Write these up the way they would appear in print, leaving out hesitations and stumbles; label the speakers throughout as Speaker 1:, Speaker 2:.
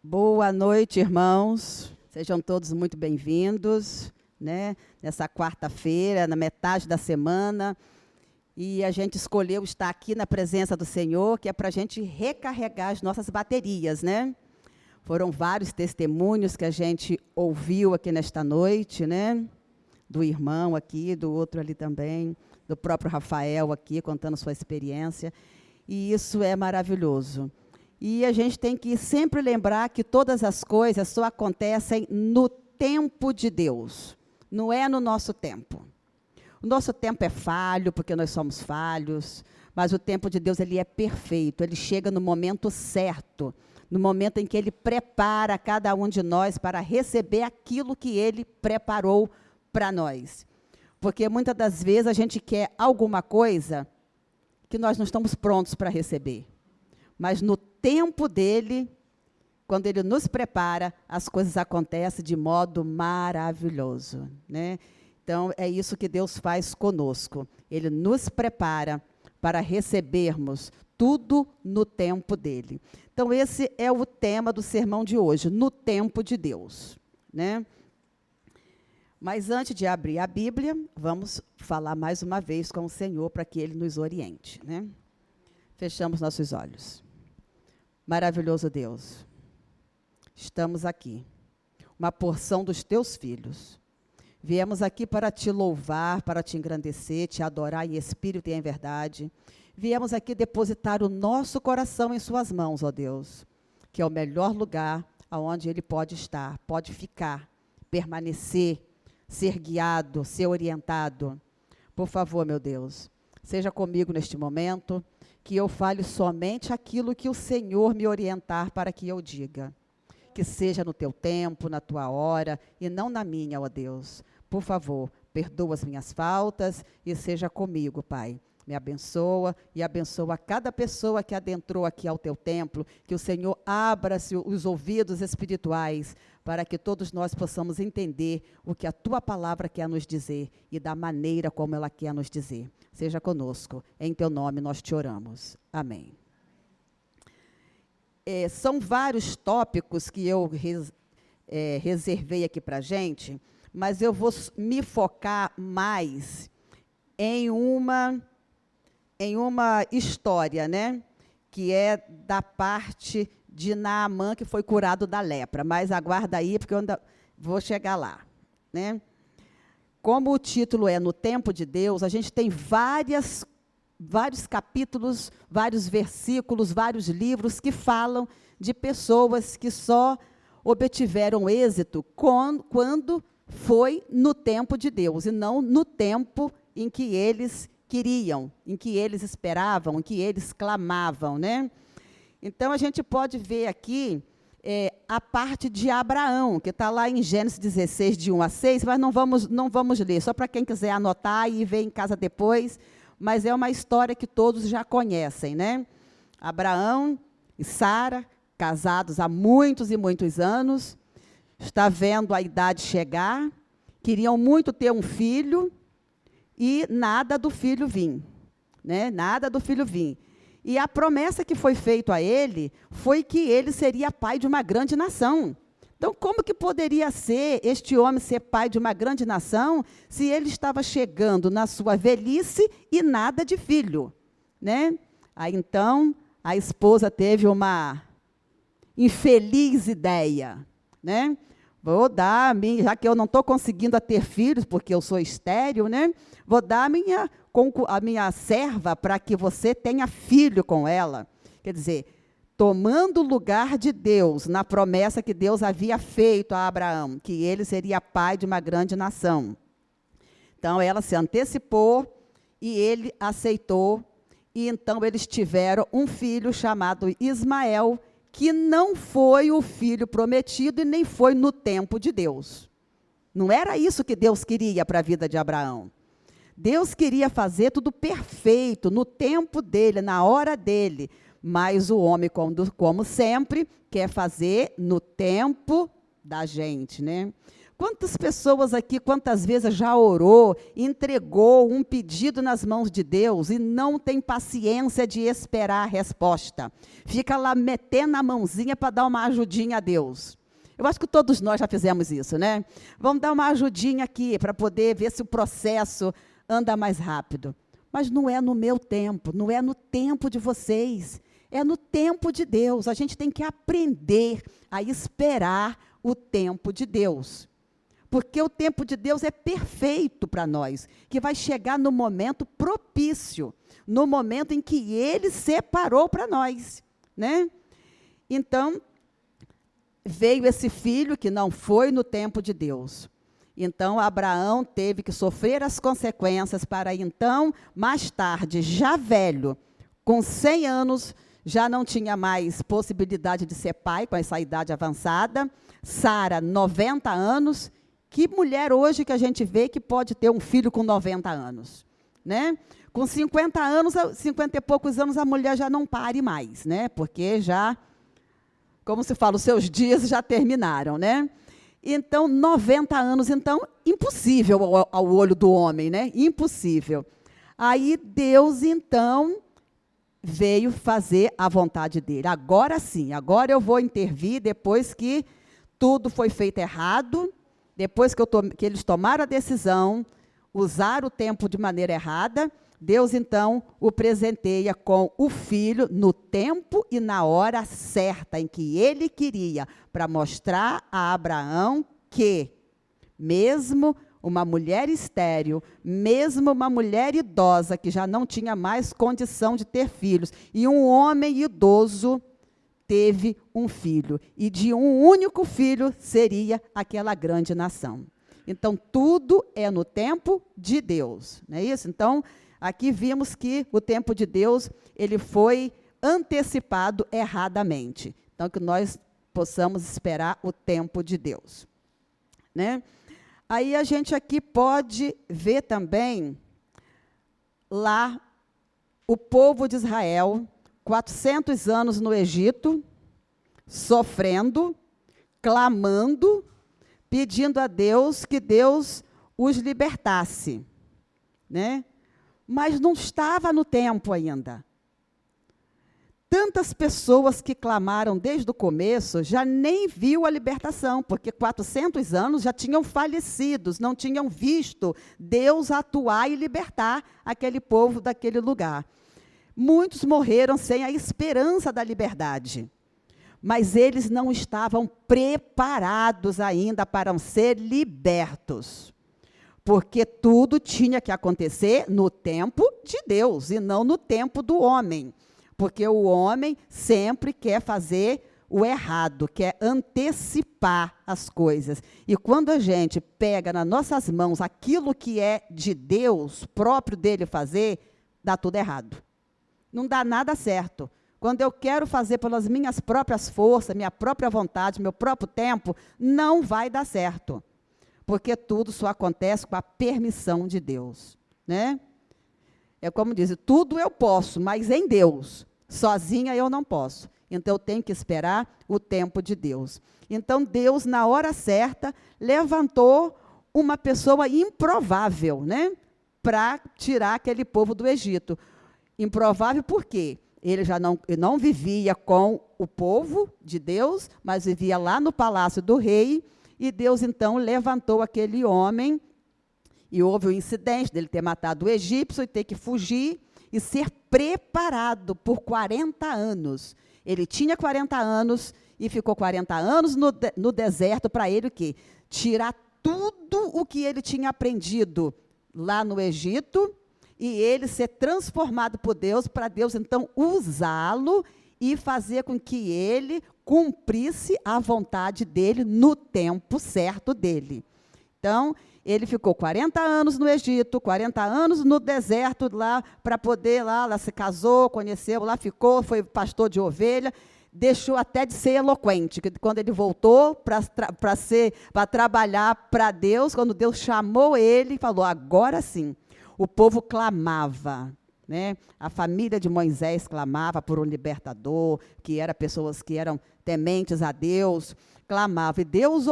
Speaker 1: Boa noite, irmãos. Sejam todos muito bem-vindos, né? Nessa quarta-feira, na metade da semana. E a gente escolheu estar aqui na presença do Senhor, que é para a gente recarregar as nossas baterias, né? Foram vários testemunhos que a gente ouviu aqui nesta noite, né? Do irmão aqui, do outro ali também, do próprio Rafael aqui, contando sua experiência. E isso é maravilhoso. E a gente tem que sempre lembrar que todas as coisas só acontecem no tempo de Deus, não é no nosso tempo. O nosso tempo é falho, porque nós somos falhos, mas o tempo de Deus ele é perfeito, ele chega no momento certo, no momento em que ele prepara cada um de nós para receber aquilo que ele preparou para nós. Porque muitas das vezes a gente quer alguma coisa que nós não estamos prontos para receber. Mas no tempo dele, quando ele nos prepara, as coisas acontecem de modo maravilhoso, né? Então, é isso que Deus faz conosco. Ele nos prepara para recebermos tudo no tempo dele. Então, esse é o tema do sermão de hoje, no tempo de Deus, né? Mas antes de abrir a Bíblia, vamos falar mais uma vez com o Senhor para que ele nos oriente, né? Fechamos nossos olhos. Maravilhoso Deus, estamos aqui, uma porção dos teus filhos. Viemos aqui para te louvar, para te engrandecer, te adorar em espírito e em verdade. Viemos aqui depositar o nosso coração em suas mãos, ó Deus, que é o melhor lugar aonde ele pode estar, pode ficar, permanecer, ser guiado, ser orientado. Por favor, meu Deus, seja comigo neste momento, que eu fale somente aquilo que o Senhor me orientar para que eu diga. Que seja no teu tempo, na tua hora, e não na minha, ó Deus. Por favor, perdoa as minhas faltas e seja comigo, Pai. Me abençoa e abençoa cada pessoa que adentrou aqui ao teu templo, que o Senhor abra-se os ouvidos espirituais, para que todos nós possamos entender o que a tua palavra quer nos dizer e da maneira como ela quer nos dizer. Seja conosco, em teu nome nós te oramos. Amém. São vários tópicos que eu reservei aqui para a gente, mas eu vou me focar mais em uma história, né? Que é da parte de Naamã, que foi curado da lepra. Mas aguarda aí, porque eu ainda vou chegar lá, né? Como o título é No Tempo de Deus, a gente tem vários capítulos, vários versículos, vários livros que falam de pessoas que só obtiveram êxito quando foi no tempo de Deus, e não no tempo em que eles queriam, em que eles esperavam, em que eles clamavam, né? Então, a gente pode ver aqui a parte de Abraão, que está lá em Gênesis 16, de 1 a 6, mas não vamos ler, só para quem quiser anotar e ver em casa depois, mas é uma história que todos já conhecem, né? Abraão e Sara, casados há muitos e muitos anos, está vendo a idade chegar, queriam muito ter um filho, e nada do filho vir, né? Nada do filho vir. E a promessa que foi feita a ele foi que ele seria pai de uma grande nação. Então, como que poderia ser este homem ser pai de uma grande nação se ele estava chegando na sua velhice e nada de filho, né? Aí, então, a esposa teve uma infeliz ideia, né? Vou dar, já que eu não estou conseguindo ter filhos, porque eu sou estéril, né? Vou dar a minha serva para que você tenha filho com ela. Quer dizer, tomando o lugar de Deus, na promessa que Deus havia feito a Abraão, que ele seria pai de uma grande nação. Então, ela se antecipou e ele aceitou. E então, eles tiveram um filho chamado Ismael, que não foi o filho prometido e nem foi no tempo de Deus. Não era isso que Deus queria para a vida de Abraão. Deus queria fazer tudo perfeito, no tempo dele, na hora dele. Mas o homem, como sempre, quer fazer no tempo da gente, né? Quantas pessoas aqui, quantas vezes já orou, entregou um pedido nas mãos de Deus e não tem paciência de esperar a resposta? Fica lá metendo a mãozinha para dar uma ajudinha a Deus. Eu acho que todos nós já fizemos isso, né? Vamos dar uma ajudinha aqui para poder ver se o processo anda mais rápido. Mas não é no meu tempo, não é no tempo de vocês, é no tempo de Deus. A gente tem que aprender a esperar o tempo de Deus. Porque o tempo de Deus é perfeito para nós, que vai chegar no momento propício, no momento em que Ele separou para nós, né? Então, veio esse filho que não foi no tempo de Deus. Então, Abraão teve que sofrer as consequências para então, mais tarde, já velho, com 100 anos, já não tinha mais possibilidade de ser pai, com essa idade avançada. Sara, 90 anos. Que mulher hoje que a gente vê que pode ter um filho com 90 anos, né? Com 50 anos, 50 e poucos anos, a mulher já não pare mais, né? Porque já, como se fala, os seus dias já terminaram, né? Então, 90 anos, então, impossível ao olho do homem, né? Impossível. Aí Deus, então, veio fazer a vontade dele. Agora sim, agora eu vou intervir depois que tudo foi feito errado, depois que eles tomaram a decisão, usaram o tempo de maneira errada, Deus, então, o presenteia com o filho no tempo e na hora certa, em que ele queria, para mostrar a Abraão que, mesmo uma mulher estéril, mesmo uma mulher idosa, que já não tinha mais condição de ter filhos, e um homem idoso teve um filho, e de um único filho seria aquela grande nação. Então, tudo é no tempo de Deus, não é isso? Então, aqui vimos que o tempo de Deus, ele foi antecipado erradamente. Então, que nós possamos esperar o tempo de Deus, né? Aí a gente aqui pode ver também, lá, o povo de Israel, 400 anos no Egito, sofrendo, clamando, pedindo a Deus que Deus os libertasse, né? Mas não estava no tempo ainda. Tantas pessoas que clamaram desde o começo já nem viu a libertação, porque 400 anos já tinham falecido, não tinham visto Deus atuar e libertar aquele povo daquele lugar. Muitos morreram sem a esperança da liberdade, mas eles não estavam preparados ainda para ser libertos, porque tudo tinha que acontecer no tempo de Deus e não no tempo do homem, porque o homem sempre quer fazer o errado, quer antecipar as coisas. E quando a gente pega nas nossas mãos aquilo que é de Deus, próprio dele fazer, dá tudo errado. Não dá nada certo. Quando eu quero fazer pelas minhas próprias forças, minha própria vontade, meu próprio tempo, não vai dar certo. Porque tudo só acontece com a permissão de Deus, né? É como diz, tudo eu posso, mas em Deus. Sozinha eu não posso. Então eu tenho que esperar o tempo de Deus. Então Deus, na hora certa, levantou uma pessoa improvável, né? Para tirar aquele povo do Egito. Improvável por quê? Ele já não vivia com o povo de Deus, mas vivia lá no palácio do rei, e Deus, então, levantou aquele homem, e houve o incidente dele ter matado o egípcio e ter que fugir e ser preparado por 40 anos. Ele tinha 40 anos e ficou 40 anos no deserto para ele o quê? Tirar tudo o que ele tinha aprendido lá no Egito, e ele ser transformado por Deus, para Deus, então, usá-lo e fazer com que ele cumprisse a vontade dele no tempo certo dele. Então, ele ficou 40 anos no Egito, 40 anos no deserto, lá, para poder, lá se casou, conheceu, lá ficou, foi pastor de ovelha, deixou até de ser eloquente, que quando ele voltou para trabalhar para Deus, quando Deus chamou ele, falou, agora sim. O povo clamava, né? A família de Moisés clamava por um libertador, que eram pessoas que eram tementes a Deus, clamava. E Deus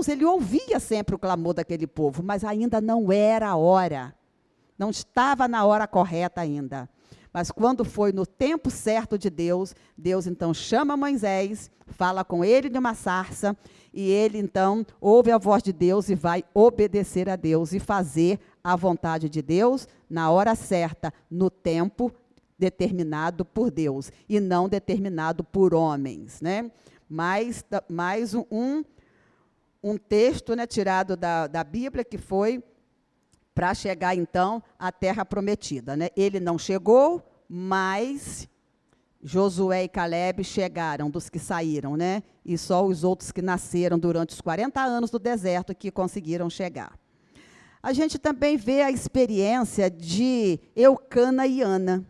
Speaker 1: ele ouvia sempre o clamor daquele povo, mas ainda não era a hora. Não estava na hora correta ainda. Mas quando foi no tempo certo de Deus, Deus então chama Moisés, fala com ele de uma sarça, e ele então ouve a voz de Deus e vai obedecer a Deus e fazer a vontade de Deus na hora certa, no tempo determinado por Deus, e não determinado por homens, né? Mais um texto, né, tirado da Bíblia, que foi para chegar, então, à terra prometida, né? Ele não chegou, mas Josué e Calebe chegaram, dos que saíram, né? E só os outros que nasceram durante os 40 anos do deserto que conseguiram chegar. A gente também vê a experiência de Eucana e Ana.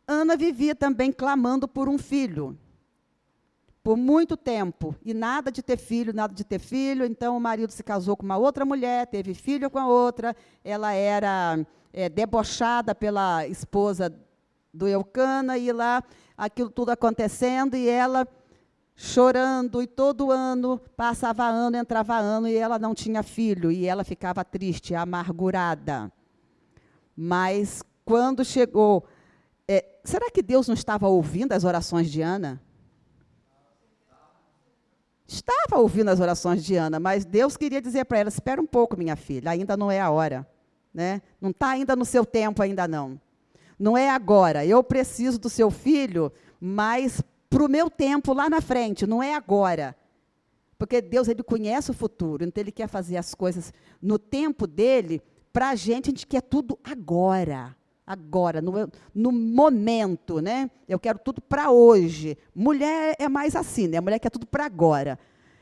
Speaker 1: Ana vivia também clamando por um filho, por muito tempo, e nada de ter filho, então o marido se casou com uma outra mulher, teve filho com a outra, ela era debochada pela esposa do Eucana, e lá, aquilo tudo acontecendo, e ela chorando, e todo ano, passava ano, entrava ano, e ela não tinha filho, e ela ficava triste, amargurada. Mas, quando chegou, será que Deus não estava ouvindo as orações de Ana? Estava ouvindo as orações de Ana, mas Deus queria dizer para ela, espera um pouco, minha filha, ainda não é a hora, né? Não está ainda no seu tempo, ainda não. Não é agora, eu preciso do seu filho, mas para o meu tempo lá na frente, não é agora. Porque Deus, ele conhece o futuro, então ele quer fazer as coisas no tempo dele. Para a gente quer tudo agora, no momento, né? Eu quero tudo para hoje. Mulher é mais assim, né? A mulher quer tudo para agora.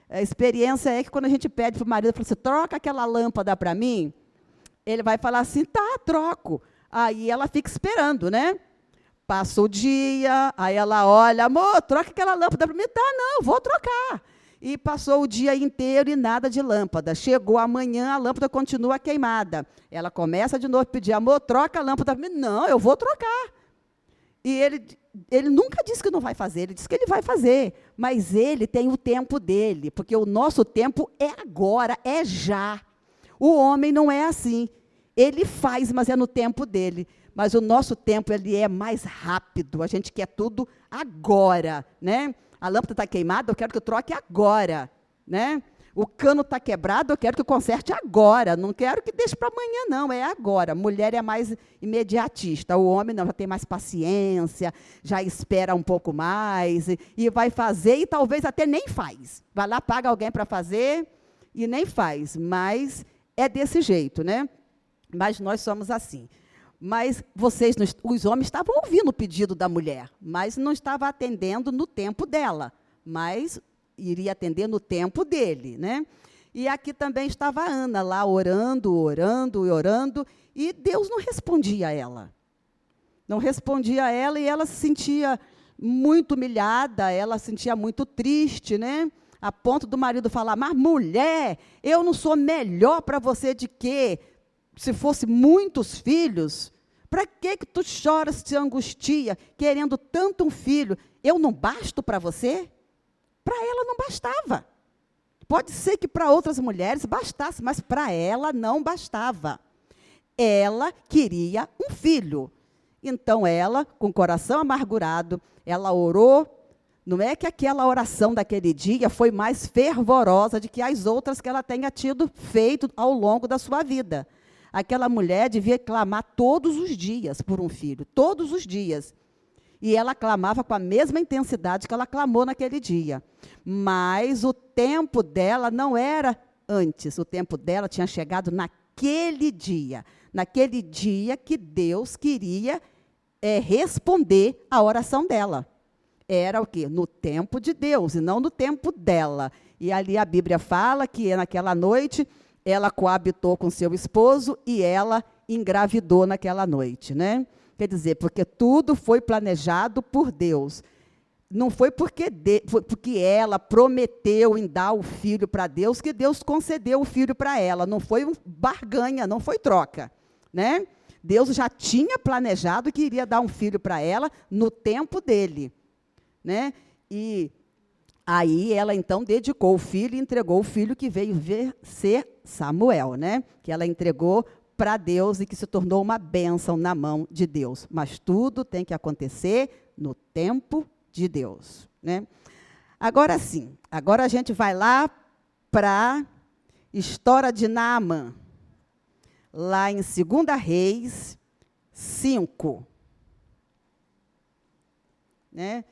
Speaker 1: A experiência é que quando a gente pede para o marido, fala assim, troca aquela lâmpada para mim, ele vai falar assim, tá, troco. Aí ela fica esperando, né? Passa o dia, aí ela olha, amor, troca aquela lâmpada para mim. Tá, não, vou trocar. E passou o dia inteiro e nada de lâmpada. Chegou amanhã, a lâmpada continua queimada. Ela começa de novo a pedir, amor, troca a lâmpada para mim. Não, eu vou trocar. E ele nunca disse que não vai fazer, ele disse que ele vai fazer. Mas ele tem o tempo dele, porque o nosso tempo é agora, é já. O homem não é assim. Ele faz, mas é no tempo dele. Mas o nosso tempo, ele é mais rápido. A gente quer tudo agora, né? A lâmpada está queimada, eu quero que eu troque agora, né? O cano está quebrado, eu quero que eu conserte agora. Não quero que deixe para amanhã, não. É agora. Mulher é mais imediatista. O homem não, já tem mais paciência, já espera um pouco mais, e vai fazer, e talvez até nem faz. Vai lá, paga alguém para fazer, e nem faz. Mas é desse jeito, né? Mas nós somos assim. Mas os homens estavam ouvindo o pedido da mulher, mas não estava atendendo no tempo dela, mas iria atender no tempo dele, né? E aqui também estava a Ana, lá orando, e Deus não respondia a ela. Não respondia a ela, e ela se sentia muito humilhada, ela se sentia muito triste, né? A ponto do marido falar, mas mulher, eu não sou melhor para você de quê? Se fosse muitos filhos, para que tu choras, te angustia, querendo tanto um filho? Eu não basto para você? Para ela não bastava. Pode ser que para outras mulheres bastasse, mas para ela não bastava. Ela queria um filho. Então ela, com o coração amargurado, ela orou. Não é que aquela oração daquele dia foi mais fervorosa do que as outras que ela tenha feito ao longo da sua vida. Aquela mulher devia clamar todos os dias por um filho, todos os dias. E ela clamava com a mesma intensidade que ela clamou naquele dia. Mas o tempo dela não era antes, o tempo dela tinha chegado naquele dia que Deus queria responder a oração dela. Era o quê? No tempo de Deus, e não no tempo dela. E ali a Bíblia fala que naquela noite ela coabitou com seu esposo e ela engravidou naquela noite, né? Quer dizer, porque tudo foi planejado por Deus. Não foi porque ela prometeu em dar o filho para Deus que Deus concedeu o filho para ela. Não foi barganha, não foi troca, né? Deus já tinha planejado que iria dar um filho para ela no tempo dele, né? E aí ela, então, dedicou o filho e entregou o filho que veio ser Samuel, né? Que ela entregou para Deus e que se tornou uma bênção na mão de Deus. Mas tudo tem que acontecer no tempo de Deus, né? Agora sim, agora a gente vai lá para a história de Naamã, lá em 2 Reis 5. Né?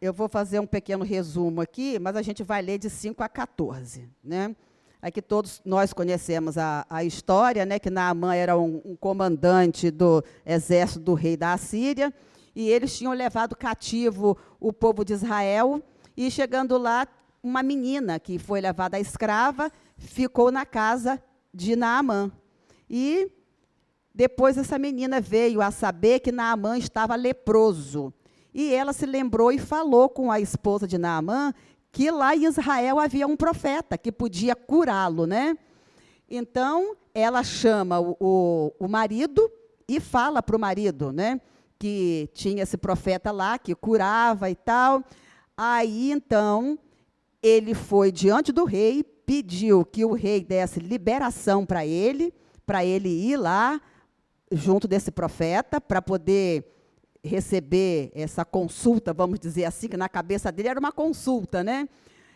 Speaker 1: Eu vou fazer um pequeno resumo aqui, mas a gente vai ler de 5 a 14. Né? Aqui todos nós conhecemos a história, né, que Naamã era um comandante do exército do rei da Assíria, e eles tinham levado cativo o povo de Israel, e chegando lá, uma menina que foi levada escrava, ficou na casa de Naamã. E depois essa menina veio a saber que Naamã estava leproso. E ela se lembrou e falou com a esposa de Naamã que lá em Israel havia um profeta que podia curá-lo, né? Então, ela chama o marido e fala para o marido, né, que tinha esse profeta lá, que curava e tal. Aí, então, ele foi diante do rei, pediu que o rei desse liberação para ele ir lá junto desse profeta, para poder receber essa consulta, vamos dizer assim, que na cabeça dele era uma consulta, né?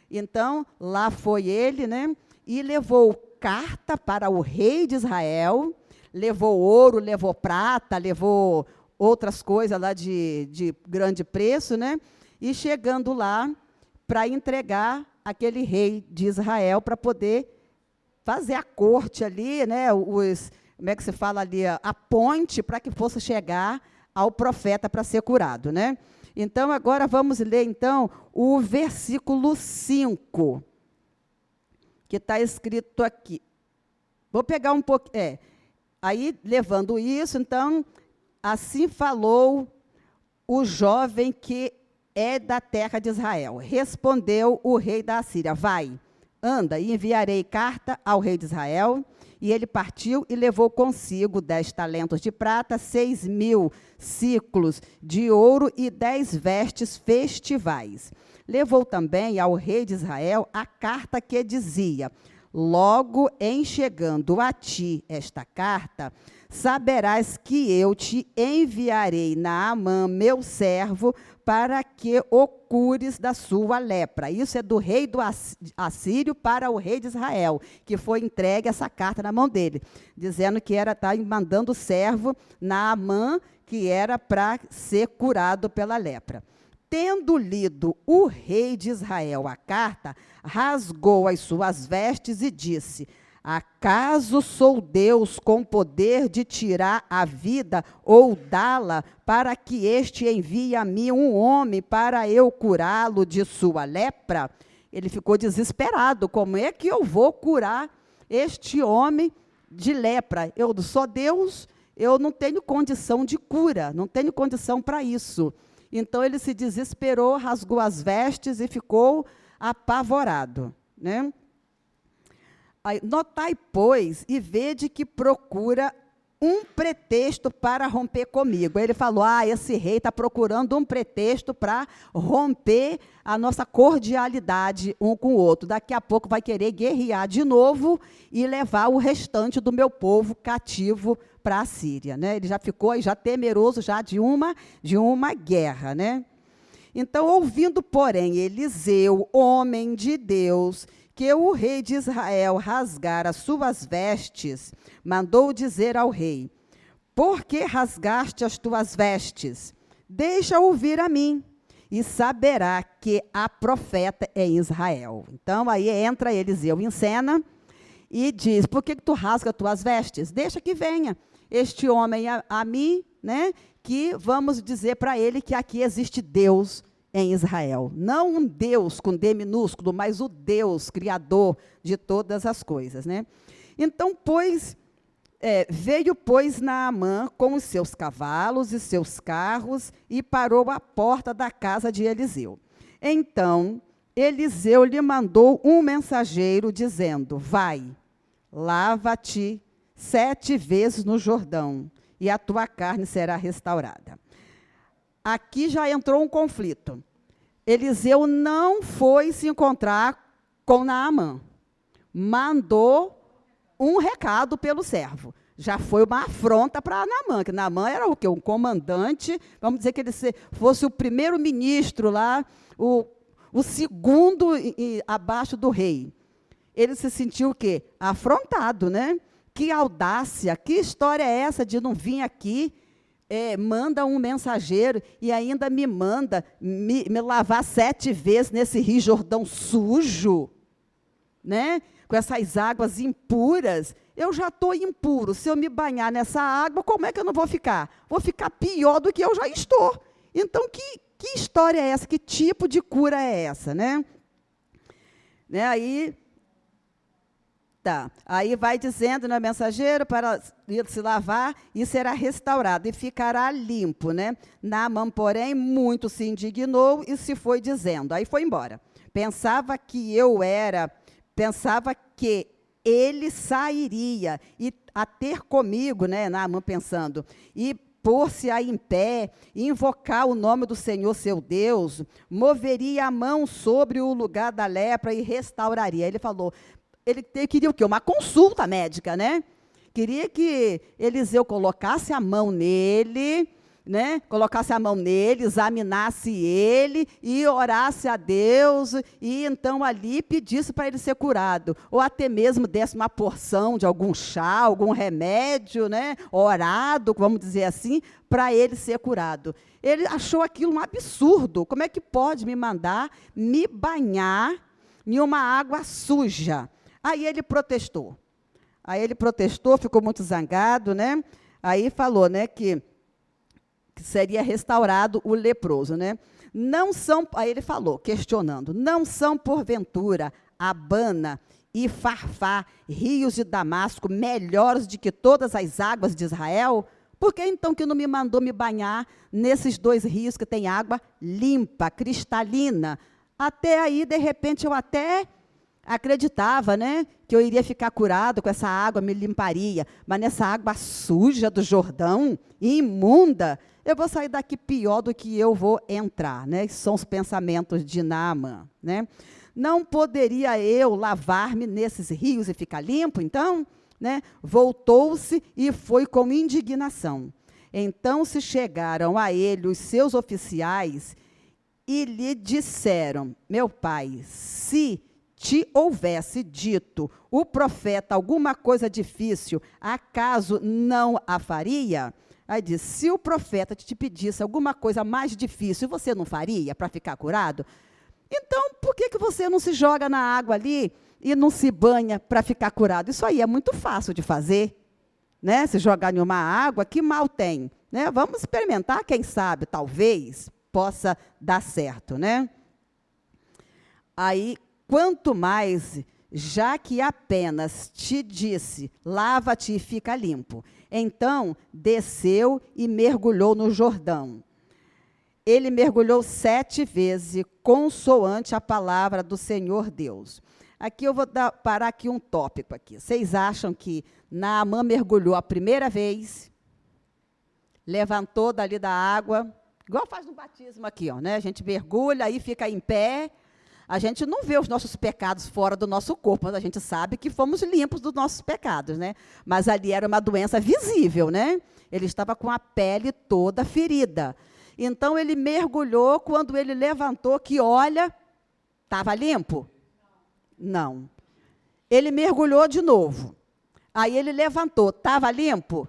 Speaker 1: Então, lá foi ele, né? E levou carta para o rei de Israel, levou ouro, levou prata, levou outras coisas lá de grande preço, né? E chegando lá, para entregar aquele rei de Israel, para poder fazer a corte ali, né? Como é que se fala ali? A ponte para que fosse chegar ao profeta para ser curado, né? Então, agora vamos ler, então, o versículo 5, que está escrito aqui. Vou pegar um pouco... Aí, levando isso, então, assim falou o jovem que é da terra de Israel. Respondeu o rei da Assíria, vai, anda, e enviarei carta ao rei de Israel. E ele partiu e levou consigo 10 talentos de prata, 6.000 ciclos de ouro e 10 vestes festivais. Levou também ao rei de Israel a carta que dizia: logo em chegando a ti esta carta, saberás que eu te enviarei Naamã, meu servo, para que o cures da sua lepra. Isso é do rei do Assírio para o rei de Israel, que foi entregue essa carta na mão dele, dizendo que era mandando o servo Naamã, que era para ser curado pela lepra. Tendo lido o rei de Israel a carta, rasgou as suas vestes e disse: acaso sou Deus com poder de tirar a vida ou dá-la, para que este envie a mim um homem para eu curá-lo de sua lepra? Ele ficou desesperado. Como é que eu vou curar este homem de lepra? Eu sou Deus, eu não tenho condição de cura, não tenho condição para isso. Então, ele se desesperou, rasgou as vestes e ficou apavorado, né? Notai, pois, e vede que procura um pretexto para romper comigo. Aí ele falou, esse rei está procurando um pretexto para romper a nossa cordialidade um com o outro. Daqui a pouco vai querer guerrear de novo e levar o restante do meu povo cativo para a Síria, né? Ele já ficou aí, já temeroso já de uma guerra, né? Então, ouvindo, porém, Eliseu, homem de Deus, que o rei de Israel rasgara suas vestes, mandou dizer ao rei: por que rasgaste as tuas vestes? Deixa ouvir a mim, e saberá que há profeta em Israel. Então, aí entra Eliseu em cena e diz: por que tu rasgas as tuas vestes? Deixa que venha este homem a mim, né, que vamos dizer para ele que aqui existe Deus em Israel. Não um Deus com D minúsculo, mas o Deus criador de todas as coisas, né? Então, veio, pois, Naamã com os seus cavalos e seus carros e parou à porta da casa de Eliseu. Então, Eliseu lhe mandou um mensageiro dizendo: vai, lava-te 7 vezes no Jordão, e a tua carne será restaurada. Aqui já entrou um conflito. Eliseu não foi se encontrar com Naamã. Mandou um recado pelo servo. Já foi uma afronta para Naamã, que Naamã era o quê? Um comandante, vamos dizer que ele fosse o primeiro-ministro lá, o segundo abaixo do rei. Ele se sentiu o quê? Afrontado, né? Que audácia, que história é essa de não vir aqui, manda um mensageiro e ainda me manda me lavar 7 vezes nesse Rio Jordão sujo, né? Com essas águas impuras. Eu já estou impuro. Se eu me banhar nessa água, como é que eu não vou ficar? Vou ficar pior do que eu já estou. Então, que história é essa? Que tipo de cura é essa, né? Aí vai dizendo, né, mensageiro, para se lavar e será restaurado e ficará limpo, né? Naamã, porém, muito se indignou e se foi dizendo. Aí foi embora. Pensava que ele sairia e a ter comigo, né, Naamã pensando, e pôr-se aí em pé, invocar o nome do Senhor seu Deus, moveria a mão sobre o lugar da lepra e restauraria. Ele falou, ele queria o quê? Uma consulta médica, né? Queria que Eliseu colocasse a mão nele, né? Colocasse a mão nele, examinasse ele e orasse a Deus e então ali pedisse para ele ser curado, ou até mesmo desse uma porção de algum chá, algum remédio, né? Orado, vamos dizer assim, para ele ser curado. Ele achou aquilo um absurdo. Como é que pode me mandar me banhar em uma água suja? Aí ele protestou. Ficou muito zangado, né? Aí falou, né, que seria restaurado o leproso, né? Aí ele falou, questionando, não são porventura Abana e Farfá, rios de Damasco, melhores do que todas as águas de Israel? Por que então que não me mandou me banhar nesses 2 rios que tem água limpa, cristalina? Até aí, de repente, eu até acreditava, né, que eu iria ficar curado com essa água, me limparia. Mas nessa água suja do Jordão, imunda, eu vou sair daqui pior do que eu vou entrar, né? São os pensamentos de Naamã, né? Não poderia eu lavar-me nesses rios e ficar limpo, então? Né? Voltou-se e foi com indignação. Então se chegaram a ele os seus oficiais e lhe disseram, meu pai, se te houvesse dito o profeta alguma coisa difícil, acaso não a faria? Aí diz, se o profeta te pedisse alguma coisa mais difícil, você não faria para ficar curado? Então, por que você não se joga na água ali e não se banha para ficar curado? Isso aí é muito fácil de fazer, né? Se jogar em uma água, que mal tem, né? Vamos experimentar, quem sabe, talvez possa dar certo, né? Aí, quanto mais, já que apenas te disse, lava-te e fica limpo. Então, desceu e mergulhou no Jordão. Ele mergulhou 7 vezes, consoante a palavra do Senhor Deus. Aqui eu vou parar aqui um tópico aqui. Vocês acham que Naamã mergulhou a primeira vez, levantou dali da água, igual faz no batismo aqui, ó, né? A gente mergulha, aí fica em pé. A gente não vê os nossos pecados fora do nosso corpo, mas a gente sabe que fomos limpos dos nossos pecados, né? Mas ali era uma doença visível, né? Ele estava com a pele toda ferida. Então, ele mergulhou, quando ele levantou, que olha, estava limpo? Não. Ele mergulhou de novo. Aí ele levantou, estava limpo?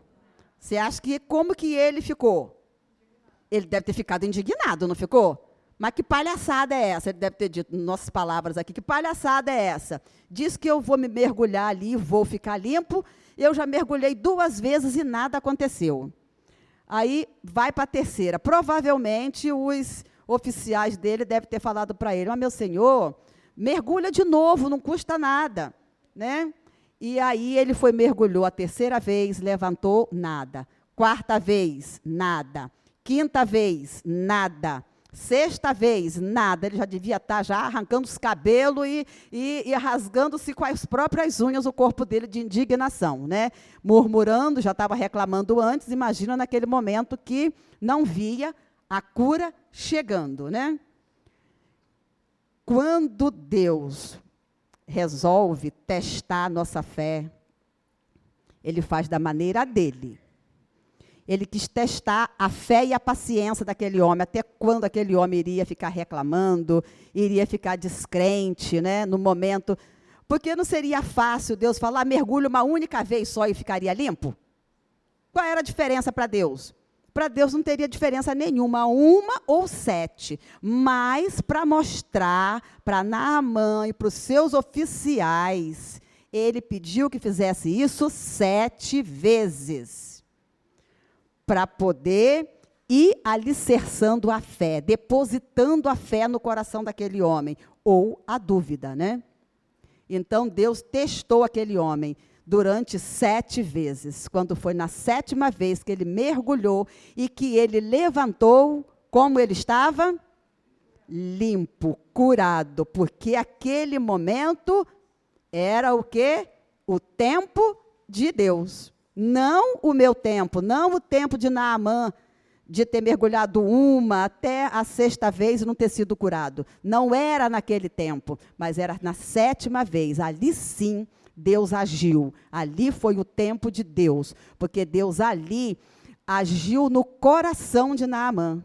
Speaker 1: Você acha que, como que ele ficou? Ele deve ter ficado indignado, não ficou? Mas que palhaçada é essa? Ele deve ter dito, nossas palavras aqui, que palhaçada é essa? Diz que eu vou me mergulhar ali, vou ficar limpo. Eu já mergulhei 2 vezes e nada aconteceu. Aí vai para a terceira. Provavelmente os oficiais dele devem ter falado para ele, meu senhor, mergulha de novo, não custa nada, né? E aí ele mergulhou a 3ª vez, levantou, nada. 4ª vez, nada. 5ª vez, nada. Sexta vez, nada. Ele já devia estar já arrancando os cabelos e rasgando-se com as próprias unhas o corpo dele de indignação, né? Murmurando, já estava reclamando antes. Imagina naquele momento que não via a cura chegando, né? Quando Deus resolve testar a nossa fé, Ele faz da maneira dele. Ele quis testar a fé e a paciência daquele homem, até quando aquele homem iria ficar reclamando, iria ficar descrente, né, no momento. Porque não seria fácil Deus falar, mergulhe uma única vez só e ficaria limpo? Qual era a diferença para Deus? Para Deus não teria diferença nenhuma, 1 ou 7. Mas para mostrar para Naamã e para os seus oficiais, ele pediu que fizesse isso 7 vezes. Para poder ir alicerçando a fé, depositando a fé no coração daquele homem, ou a dúvida, né? Então, Deus testou aquele homem durante 7 vezes. Quando foi na 7ª vez que ele mergulhou e que ele levantou, como ele estava? Limpo, curado, porque aquele momento era o quê? O tempo de Deus. Não o meu tempo, não o tempo de Naamã, de ter mergulhado 1 até a 6ª vez e não ter sido curado. Não era naquele tempo, mas era na 7ª vez. Ali sim, Deus agiu. Ali foi o tempo de Deus, porque Deus ali agiu no coração de Naamã.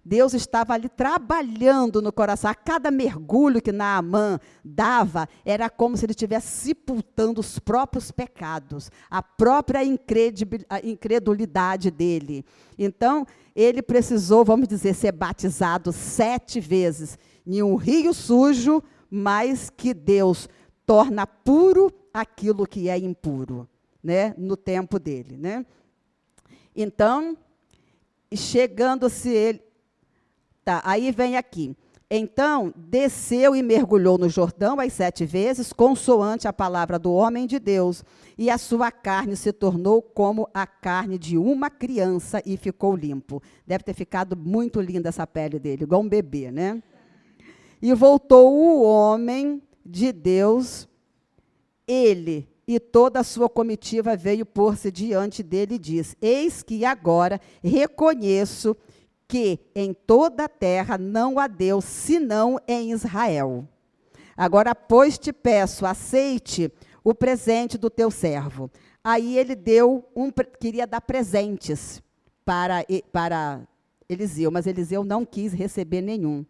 Speaker 1: Deus estava ali trabalhando no coração. A cada mergulho que Naamã dava, era como se ele estivesse sepultando os próprios pecados, a própria incredulidade dele. Então, ele precisou, vamos dizer, ser batizado 7 vezes em um rio sujo, mas que Deus torna puro aquilo que é impuro, né? No tempo dele, né? Então, chegando-se ele... Tá, aí vem aqui. Então, desceu e mergulhou no Jordão as 7 vezes, consoante a palavra do homem de Deus, e a sua carne se tornou como a carne de uma criança e ficou limpo. Deve ter ficado muito linda essa pele dele, igual um bebê, né? E voltou o homem de Deus, ele e toda a sua comitiva veio pôr-se diante dele e disse, eis que agora reconheço que em toda a terra não há Deus, senão em Israel. Agora, pois, te peço, aceite o presente do teu servo. Aí ele queria dar presentes para Eliseu, mas Eliseu não quis receber nenhum.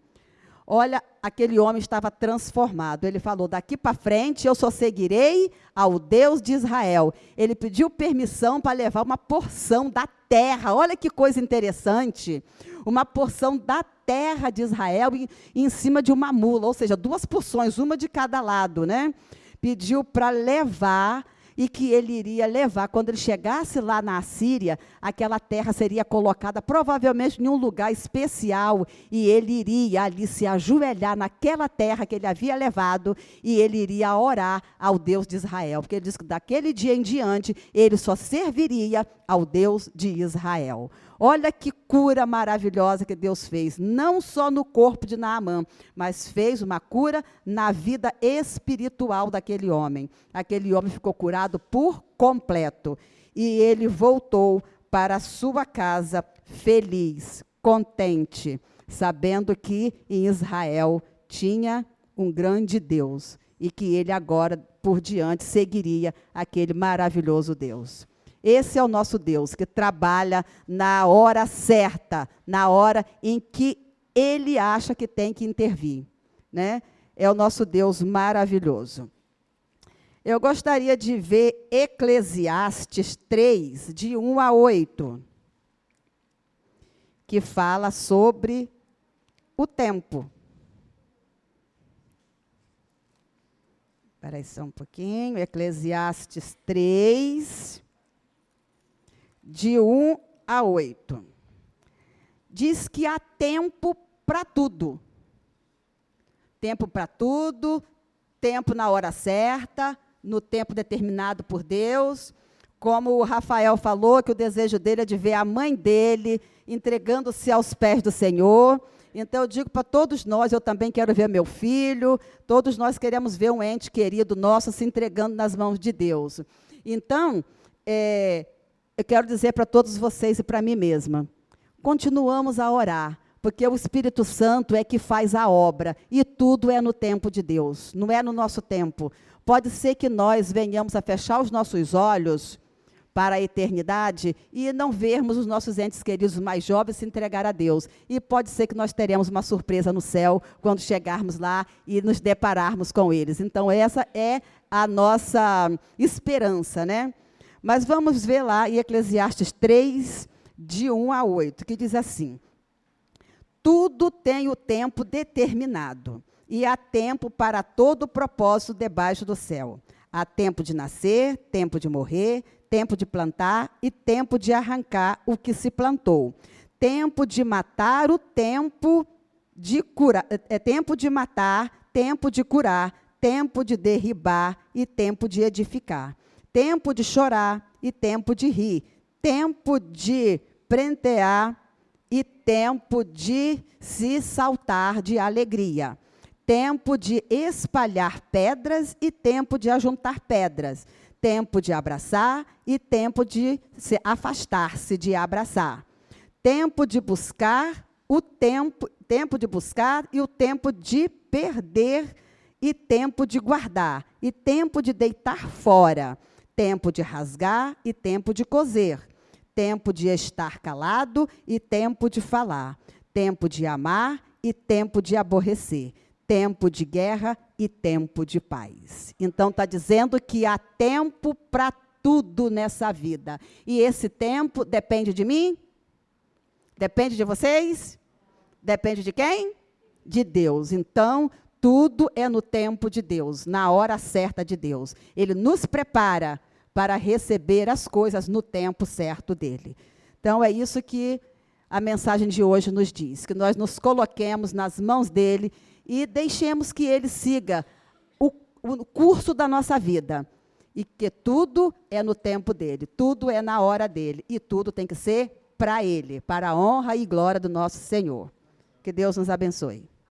Speaker 1: Olha, aquele homem estava transformado. Ele falou, daqui para frente eu só seguirei ao Deus de Israel. Ele pediu permissão para levar uma porção da terra. Olha que coisa interessante. Uma porção da terra de Israel em cima de uma mula, ou seja, 2 porções, uma de cada lado, né? Pediu para levar e que ele iria levar. Quando ele chegasse lá na Assíria, aquela terra seria colocada provavelmente em um lugar especial e ele iria ali se ajoelhar naquela terra que ele havia levado e ele iria orar ao Deus de Israel, porque ele disse que daquele dia em diante ele só serviria ao Deus de Israel. Olha que cura maravilhosa que Deus fez, não só no corpo de Naamã, mas fez uma cura na vida espiritual daquele homem. Aquele homem ficou curado por completo. E ele voltou para a sua casa feliz, contente, sabendo que em Israel tinha um grande Deus e que ele agora, por diante, seguiria aquele maravilhoso Deus. Esse é o nosso Deus, que trabalha na hora certa, na hora em que Ele acha que tem que intervir, né? É o nosso Deus maravilhoso. Eu gostaria de ver Eclesiastes 3, de 1 a 8, que fala sobre o tempo. Espera aí só um pouquinho. Eclesiastes 3... de 1 a 8. Diz que há tempo para tudo. Tempo para tudo, tempo na hora certa, no tempo determinado por Deus. Como o Rafael falou, que o desejo dele é de ver a mãe dele entregando-se aos pés do Senhor, Então, eu digo para todos nós, eu também quero ver meu filho, todos nós queremos ver um ente querido nosso se entregando nas mãos de Deus. Então, eu quero dizer para todos vocês e para mim mesma, continuamos a orar, porque o Espírito Santo é que faz a obra, e tudo é no tempo de Deus, não é no nosso tempo. Pode ser que nós venhamos a fechar os nossos olhos para a eternidade e não vermos os nossos entes queridos mais jovens se entregar a Deus. E pode ser que nós teremos uma surpresa no céu quando chegarmos lá e nos depararmos com eles. Então, essa é a nossa esperança, né? Mas vamos ver lá em Eclesiastes 3, de 1 a 8, que diz assim: tudo tem o tempo determinado, e há tempo para todo propósito debaixo do céu. Há tempo de nascer, tempo de morrer, tempo de plantar e tempo de arrancar o que se plantou. Tempo de matar, o tempo de curar, tempo de matar, tempo de curar, tempo de derribar e tempo de edificar. Tempo de chorar e tempo de rir. Tempo de prentear e tempo de se saltar de alegria. Tempo de espalhar pedras e tempo de ajuntar pedras. Tempo de abraçar e tempo de se afastar-se de abraçar. Tempo de buscar, tempo de buscar e o tempo de perder e tempo de guardar e tempo de deitar fora. Tempo de rasgar e tempo de coser. Tempo de estar calado e tempo de falar. Tempo de amar e tempo de aborrecer. Tempo de guerra e tempo de paz. Então, está dizendo que há tempo para tudo nessa vida. E esse tempo depende de mim? Depende de vocês? Depende de quem? De Deus. Então, tudo é no tempo de Deus, na hora certa de Deus. Ele nos prepara para receber as coisas no tempo certo dele. Então, é isso que a mensagem de hoje nos diz, que nós nos coloquemos nas mãos dele e deixemos que ele siga o curso da nossa vida. E que tudo é no tempo dele, tudo é na hora dele, e tudo tem que ser para ele, para a honra e glória do nosso Senhor. Que Deus nos abençoe.